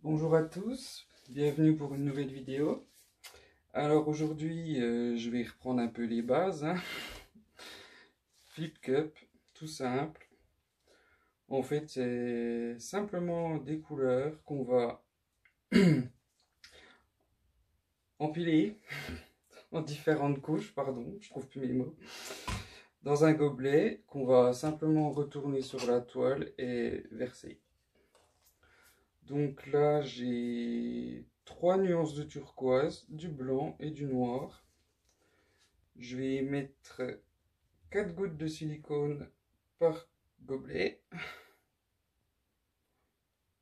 Bonjour à tous, bienvenue pour une nouvelle vidéo. Alors aujourd'hui, je vais reprendre un peu les bases, hein. Flip cup, tout simple. En fait, c'est simplement des couleurs qu'on va empiler en différentes couches, pardon, je trouve plus mes mots, dans un gobelet qu'on va simplement retourner sur la toile et verser. Donc là, j'ai 3 nuances de turquoise, du blanc et du noir. Je vais mettre 4 gouttes de silicone par gobelet.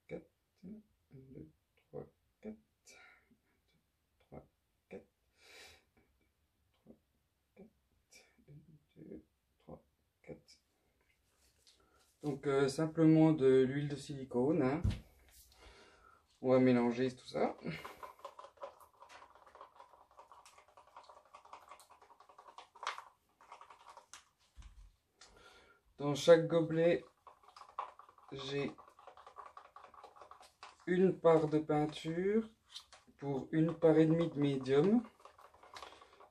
4, 1, 2, 3, 4, 3, 4, 2, 3, 4. Donc simplement de l'huile de silicone, hein. On va mélanger tout ça. Dans chaque gobelet, j'ai une part de peinture pour une part et demie de médium.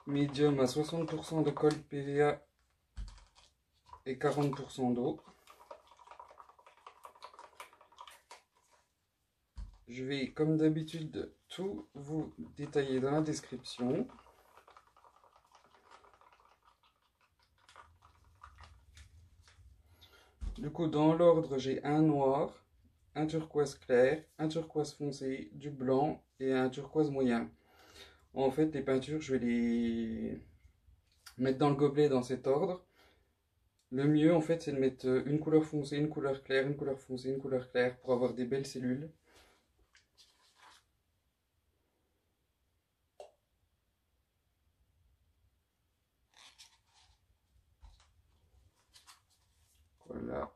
Médium à 60% de colle PVA et 40% d'eau. Je vais, comme d'habitude, tout vous détailler dans la description. Du coup, dans l'ordre, j'ai un noir, un turquoise clair, un turquoise foncé, du blanc et un turquoise moyen. En fait, les peintures, je vais les mettre dans le gobelet dans cet ordre. Le mieux, en fait, c'est de mettre une couleur foncée, une couleur claire, une couleur foncée, une couleur claire pour avoir des belles cellules. Voilà,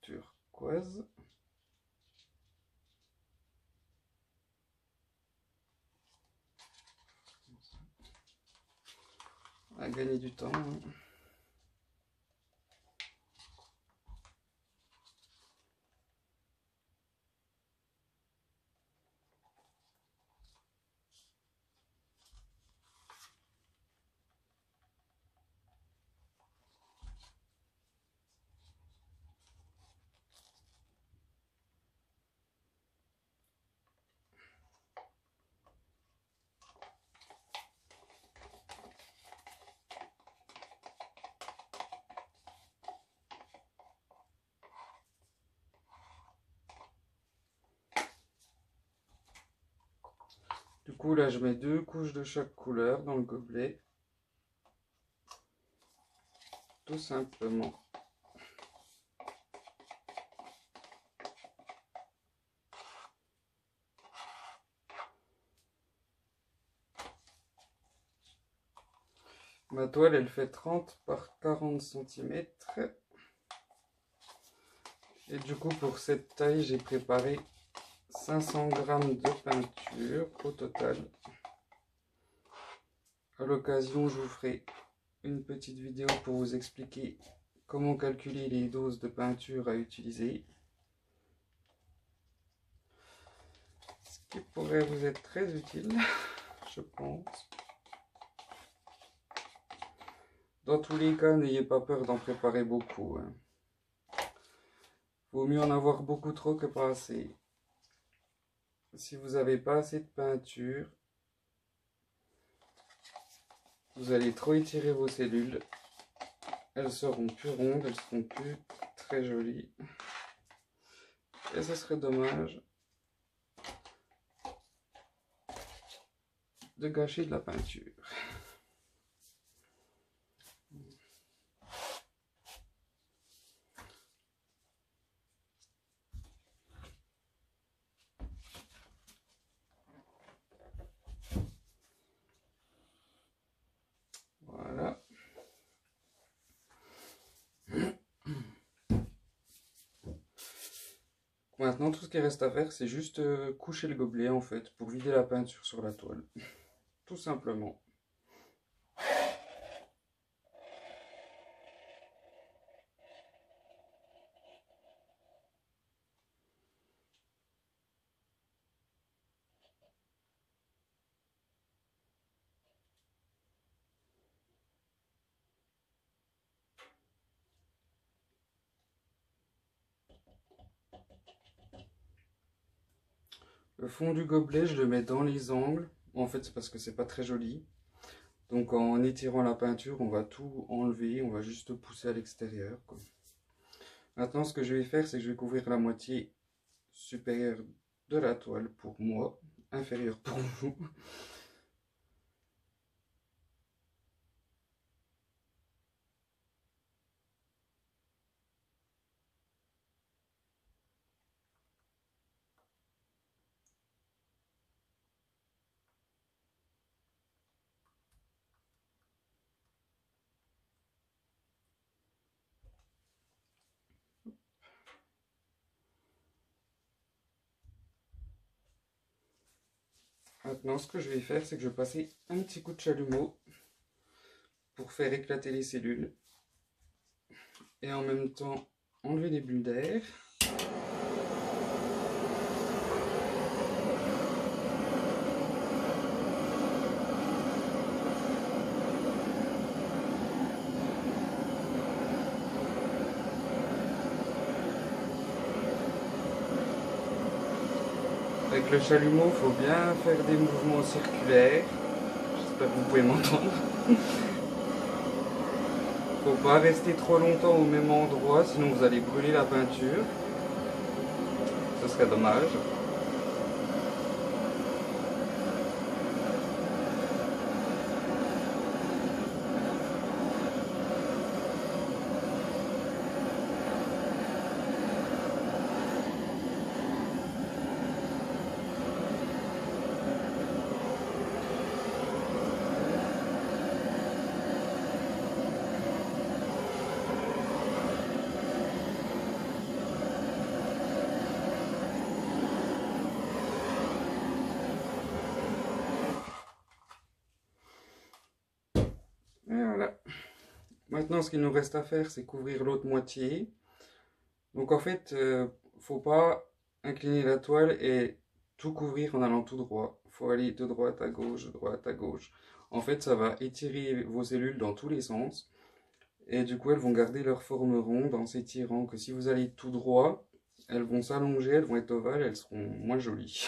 turquoise. On va gagner du temps, hein. Du coup, là, je mets 2 couches de chaque couleur dans le gobelet. Tout simplement. Ma toile, elle fait 30 par 40 cm. Et du coup, pour cette taille, j'ai préparé 500 g de peinture au total. À l'occasion, je vous ferai une petite vidéo pour vous expliquer comment calculer les doses de peinture à utiliser. Ce qui pourrait vous être très utile, je pense. Dans tous les cas, n'ayez pas peur d'en préparer beaucoup, hein. Vaut mieux en avoir beaucoup trop que pas assez. Si vous n'avez pas assez de peinture, vous allez trop étirer vos cellules. Elles seront plus rondes, elles seront plus très jolies. Et ce serait dommage de gâcher de la peinture. Voilà. Maintenant, tout ce qui reste à faire, c'est juste coucher le gobelet en fait, pour vider la peinture sur la toile. Tout simplement. Le fond du gobelet, je le mets dans les angles. En fait, c'est parce que c'est pas très joli. Donc en étirant la peinture, on va tout enlever, on va juste pousser à l'extérieur, quoi. Maintenant, ce que je vais faire, c'est que je vais couvrir la moitié supérieure de la toile pour moi, inférieure pour vous. Maintenant, ce que je vais faire, c'est que je vais passer un petit coup de chalumeau pour faire éclater les cellules et en même temps enlever les bulles d'air. Avec le chalumeau, il faut bien faire des mouvements circulaires. J'espère que vous pouvez m'entendre. Faut pas rester trop longtemps au même endroit, sinon vous allez brûler la peinture. Ce serait dommage. Et voilà. Maintenant, ce qu'il nous reste à faire, c'est couvrir l'autre moitié. Donc en fait, faut pas incliner la toile et tout couvrir en allant tout droit. Faut aller de droite à gauche, de droite à gauche. En fait, ça va étirer vos cellules dans tous les sens. Et du coup, elles vont garder leur forme ronde en s'étirant. Que si vous allez tout droit, elles vont s'allonger, elles vont être ovales, elles seront moins jolies.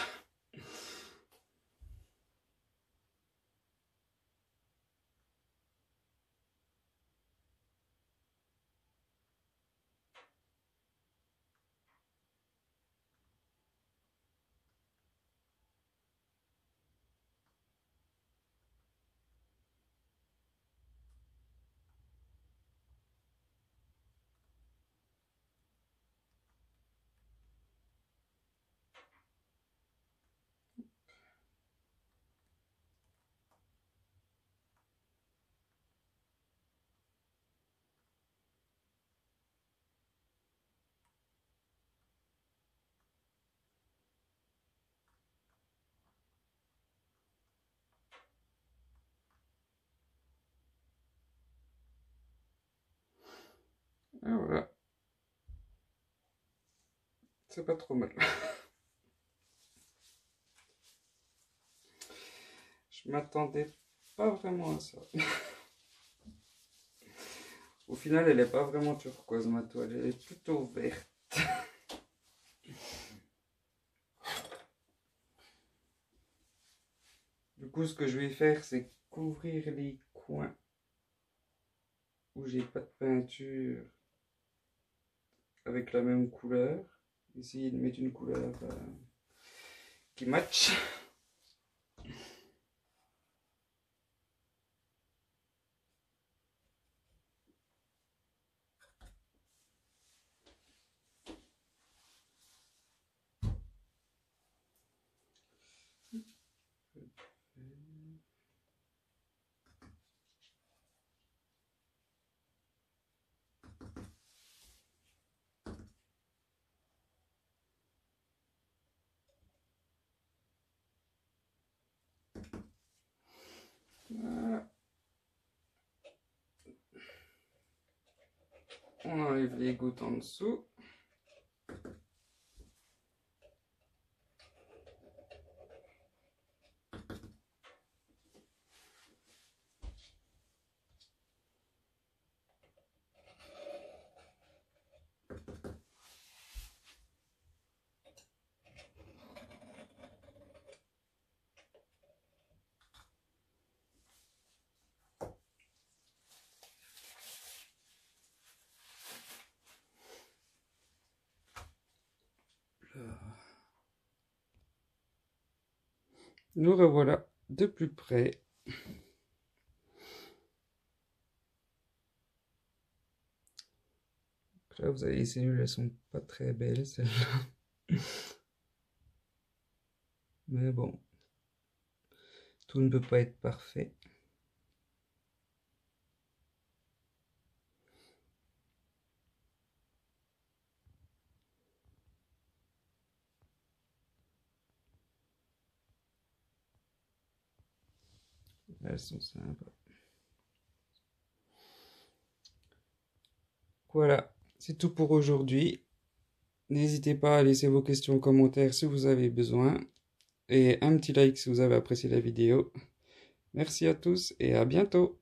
Et voilà. C'est pas trop mal. Je m'attendais pas vraiment à ça. Au final, elle est pas vraiment turquoise, ma toile. Elle est plutôt verte. Du coup, ce que je vais faire, c'est couvrir les coins où j'ai pas de peinture avec la même couleur. Essayer de mettre une couleur qui match. Voilà. On enlève les gouttes en dessous. Nous revoilà de plus près. Là, vous avez les cellules, elles sont pas très belles, celles-là. Mais bon, tout ne peut pas être parfait. Elles sont sympas. Voilà, c'est tout pour aujourd'hui. N'hésitez pas à laisser vos questions en commentaire si vous avez besoin. Et un petit like si vous avez apprécié la vidéo. Merci à tous et à bientôt.